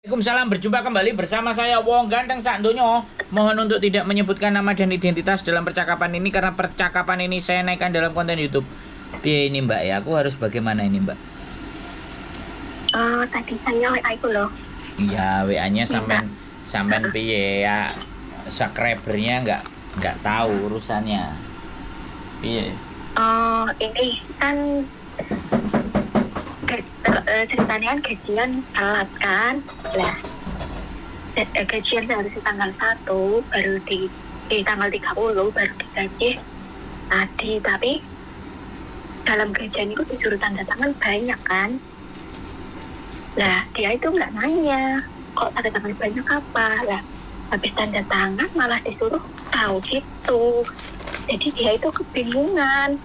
Waalaikumsalam, berjumpa kembali bersama saya Wong Ganteng Sak Donya. Mohon untuk tidak menyebutkan nama dan identitas dalam percakapan ini karena percakapan ini saya naikkan dalam konten YouTube. Piye ini Mbak ya? Aku harus bagaimana ini Mbak? Tadi saya WA itu loh. Iya, WA-nya sampean piye ya? Subscribernya nggak tahu urusannya. Piye? Ini kan ceritanya kan gajian telat kan. Lah, gajian seharusnya tanggal 1 baru di tanggal 30 baru digaji tadi, tapi dalam gajian itu disuruh tanda tangan banyak kan. Lah, dia itu nggak nanya kok tanda tangan banyak apa. Lah, habis tanda tangan malah disuruh tahu gitu. Jadi dia itu kebingungan.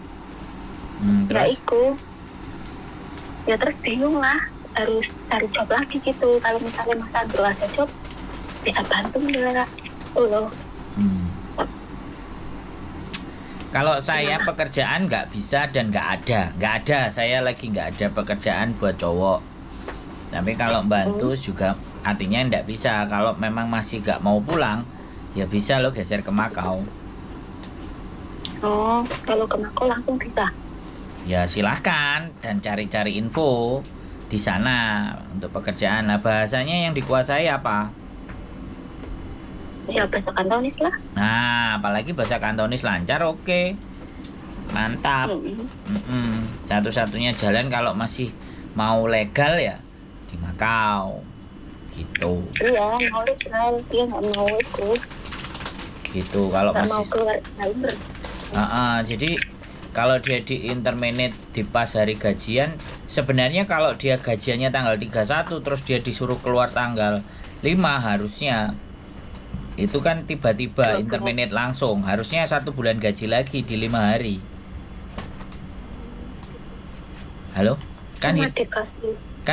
Terus bingung lah, harus cari job lagi gitu. Kalau misalnya Mas Andro ada job, bisa bantu nggak? Loh. Kalau saya pekerjaan nggak bisa dan nggak ada. Saya lagi nggak ada pekerjaan buat cowok. Tapi kalau bantu juga artinya nggak bisa. Kalau memang masih nggak mau pulang, ya bisa lo geser ke Makau. Oh, kalau ke Makau langsung bisa? Ya silahkan dan cari-cari info di sana untuk pekerjaan. Nah, bahasanya yang dikuasai apa? Ya bahasa Kantonis lah. Nah, apalagi bahasa Kantonis lancar, oke. Mantap. Satu-satunya jalan kalau masih mau legal ya di Makau gitu. Iya, mau legal, dia nggak mau itu. Gitu kalau nggak masih mau keluar Cyber. Jadi kalau dia di interminate di pas hari gajian, sebenarnya kalau dia gajiannya tanggal 31 terus dia disuruh keluar tanggal 5 harusnya itu kan tiba-tiba interminate langsung, harusnya 1 bulan gaji lagi di 5 hari. Halo? Kan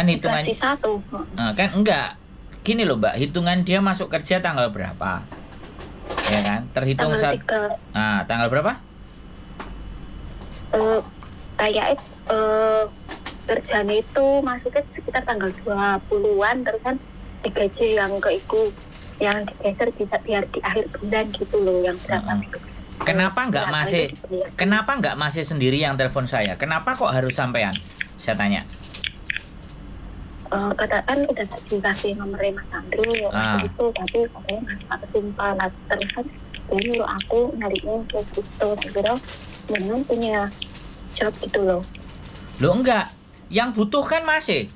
hitungan satu. Kan enggak. Gini loh Mbak, hitungan dia masuk kerja tanggal berapa? Ya kan? Terhitung tanggal berapa? Kayak kerjaan itu masuknya sekitar tanggal 20-an, terus kan digaji yang keiku yang digeser bisa biar di akhir bulan gitu loh yang berapa. Kenapa nggak masih sendiri yang telepon saya? Kenapa kok harus sampean? Saya tanya. Katakan udah tak dikasih nomornya Mas Andro itu, tapi katanya nggak kesimpan. Terus kan dia nyuruh aku nyariin kayak gitu, terus memang punya job gitu loh. Lo enggak, yang butuh kan masih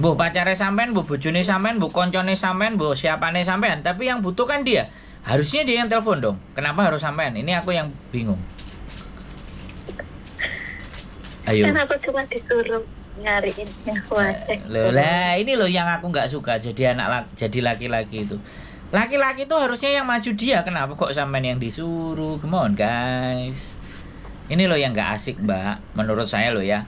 bu pacare sampean, bu bojone sampean, bu koncone sampean, bu siapane sampean, tapi yang butuh kan dia. Harusnya dia yang telepon dong. Kenapa harus sampean? Ini aku yang bingung. Ayo. Kan aku cuma disuruh nyariin yang wajah. Lah ini loh yang aku nggak suka jadi laki-laki itu. Laki-laki itu harusnya yang maju dia. Kenapa kok sampean yang disuruh? Come on guys. Ini loh yang nggak asik Mbak. Menurut saya loh ya.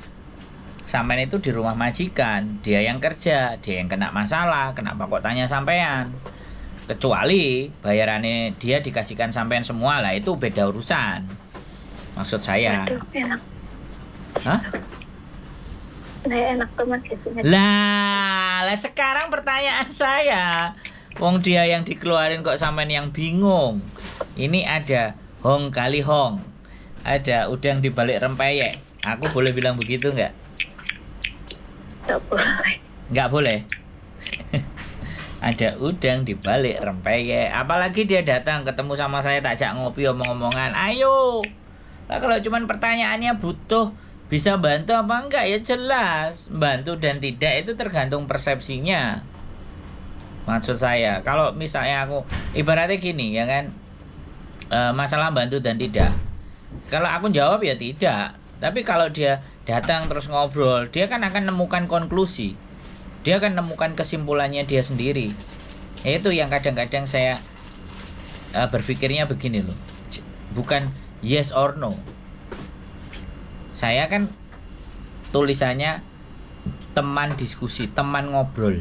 Sampean itu di rumah majikan, dia yang kerja, dia yang kena masalah. Kenapa kok tanya sampean? Kecuali bayarannya dia dikasihkan sampean semua lah, itu beda urusan. Maksud saya. Waduh, enak. Hah? Enak tuh Mas gajinya. Lah sekarang pertanyaan saya. Wong dia yang dikeluarin kok sampean yang bingung. Ini ada hong kali hong. Ada udang di balik rempeyek. Aku boleh bilang begitu nggak? Nggak boleh. Nggak boleh. Ada udang di balik rempeyek. Apalagi dia datang ketemu sama saya, takjak ngopi omong-omongan. Ayo. Lah kalau cuman pertanyaannya butuh bisa bantu apa enggak ya jelas. Bantu dan tidak itu tergantung persepsinya. Maksud saya, kalau misalnya aku ibaratnya gini ya kan, masalah bantu dan tidak. Kalau aku jawab ya tidak. Tapi kalau dia datang terus ngobrol, dia kan akan nemukan konklusi. Dia akan nemukan kesimpulannya dia sendiri. Itu yang kadang-kadang saya berpikirnya begini loh. Bukan yes or no. Saya kan tulisannya teman diskusi, teman ngobrol.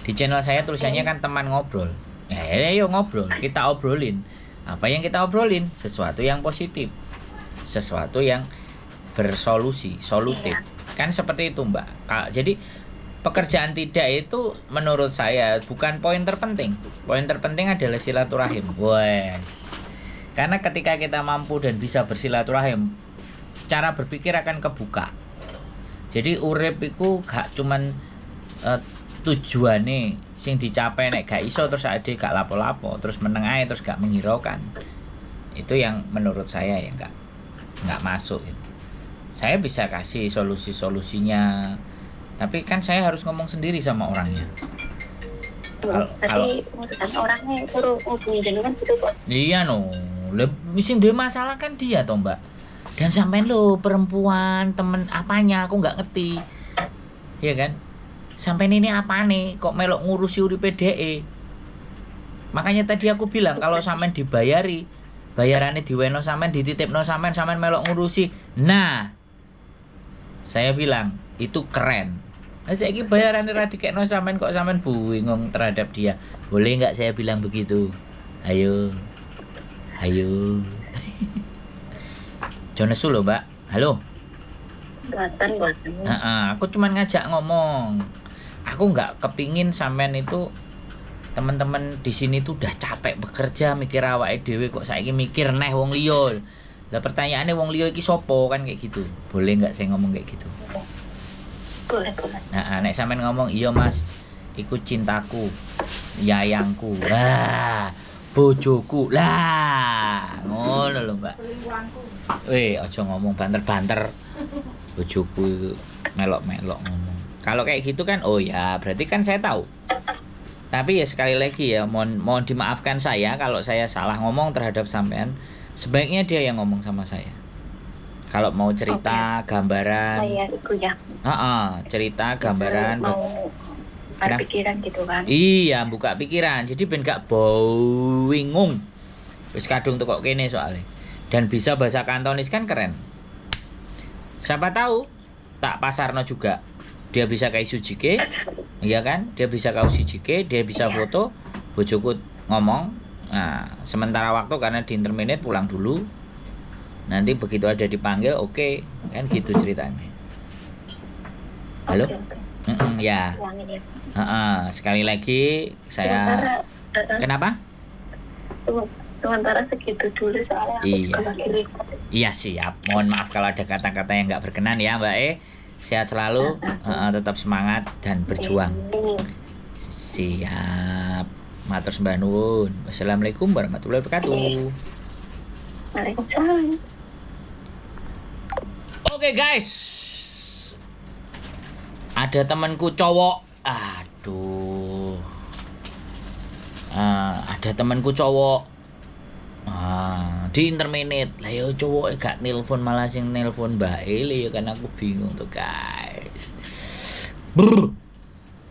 Di channel saya tulisannya kan teman ngobrol. Ayo ngobrol, kita obrolin. Apa yang kita obrolin? Sesuatu yang positif. Sesuatu yang bersolusi, solutif. Kan seperti itu, Mbak. Jadi pekerjaan tidak itu menurut saya bukan poin terpenting. Poin terpenting adalah silaturahim. Wes. Karena ketika kita mampu dan bisa bersilaturahim, cara berpikir akan kebuka. Jadi urip iku gak cuman tujuane sing dicapai nek gak iso terus ade gak lapo-lapo, terus meneng ae terus gak menghiraukan. Itu yang menurut saya ya nggak masuk gitu. Saya bisa kasih solusi-solusinya, tapi kan saya harus ngomong sendiri sama orangnya. Tapi kan orangnya suruh hubungi jenengan gitu kok. Iya no, sing duwe masalah kan dia toh mbak. Dan sampean lo perempuan temen apanya aku nggak ngerti, ya kan? Sampean ini apa nih? Kok melok ngurusi uripe dhek? Makanya tadi aku bilang kalau sampean dibayari, bayarannya diweno sampean, dititipno sampean, sampean melok ngurusi. Nah, saya bilang itu keren. Nah, saiki bayarannya ra dikekno sampean kok sampean bingung terhadap dia. Boleh nggak saya bilang begitu? Ayo. Ayo. Jonesu loh, Mbak. Halo. Buatan. Aku cuman ngajak ngomong. Aku nggak kepingin sampean itu teman-teman di sini tuh udah capek bekerja mikir awake dhewe kok saiki mikir neh wong liya. Lah pertanyaannya wong liya iki sopo kan kayak gitu. Boleh nggak saya ngomong kayak gitu? Boleh. Nek sampean ngomong iya Mas, iku cintaku, yayangku. Wah, bojoku. Lah, ngono lho, Mbak. Selingkuhanku. Aja ngomong banter-banter. Bojoku itu melok-melok ngomong. Kalau kayak gitu kan oh ya, berarti kan saya tahu. Tapi ya sekali lagi ya, mohon dimaafkan saya kalau saya salah ngomong terhadap sampean. Sebaiknya dia yang ngomong sama saya. Kalau mau cerita, gambaran. Saya ikut ya. Cerita, gambaran. Mau berpikiran gitu kan. Iya, buka pikiran. Jadi ben gak bingung. Wis kadung tuh kok kene soalnya. Dan bisa bahasa Kantonis kan keren. Siapa tahu tak pasarno juga. Dia bisa kayak Sujike, iya kan? Dia bisa kau Sujike, dia bisa foto, bojoku ngomong. Nah, sementara waktu karena di interminate pulang dulu. Nanti begitu ada dipanggil, oke, kan gitu ceritanya. Halo? Ya. Sekali lagi saya. Kenapa? Sementara segitu dulu soalnya. Iya siap. Mohon maaf kalau ada kata-kata yang nggak berkenan ya Mbak Sehat selalu, tetap semangat dan berjuang. Siap. Matur sembah nuwun. Wassalamualaikum warahmatullahi wabarakatuh. Waalaikumsalam. Oke guys. Ada temanku cowok. Aduh. Ada temanku cowok. Di interminate lah yo cowok gak nelpon malah sing nelpon Mbak Eli ya kan aku bingung tuh guys.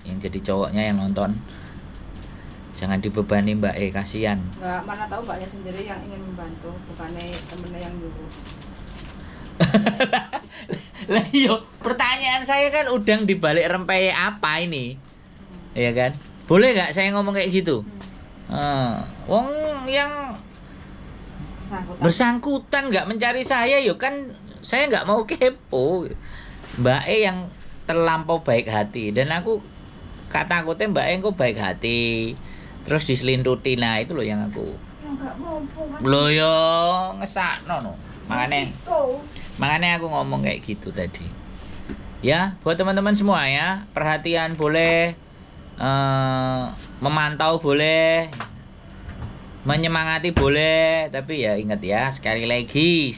Yang jadi cowoknya yang nonton jangan dibebani Mbak kasihan. Enggak, mana tahu mbaknya sendiri yang ingin membantu, bukannya temennya yang nyuruh. Lah yo pertanyaan saya kan udang dibalik rempeye apa ini? Ya kan? Boleh nggak saya ngomong kayak gitu? Wong yang bersangkutan nggak mencari saya yuk kan saya nggak mau kepo. Mbak yang terlampau baik hati dan aku takutnya Mbak kok baik hati terus diselintuti. Nah itu loh yang aku loh yo ngesakno no. Makanya aku ngomong kayak gitu tadi ya. Buat teman-teman semua ya, perhatian boleh, memantau boleh, menyemangati boleh, tapi ya ingat ya sekali lagi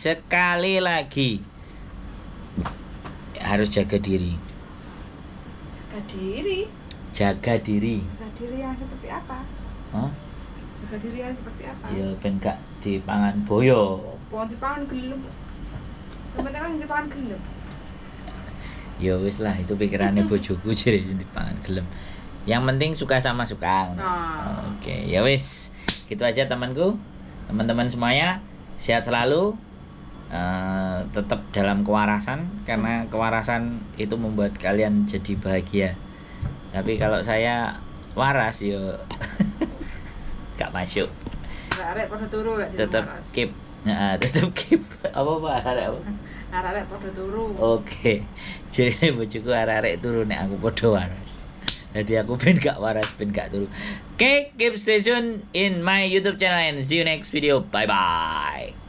harus jaga diri. Jaga diri yang seperti apa? Jaga diri yang seperti apa? Ya ben gak dipangan boyo. Pohon dipangan gelem. Teman-teman dipangan gelem. Ya wis lah itu pikirannya bojoku jadi dipangan gelem. Yang penting suka sama suka. Oke, ya wis. Gitu aja temanku, teman-teman semuanya sehat selalu, tetap dalam kewarasan karena kewarasan itu membuat kalian jadi bahagia. Tapi kalau saya waras yo gak masuk. Arek pada turu tetap keep apa arek apa? arek padha turu. Oke. Jadi bojoku arek-arek turu nek aku padha waras. Jadi aku ben gak waras, ben gak turu. Oke, keep stay tune in my YouTube channel and see you next video. Bye bye.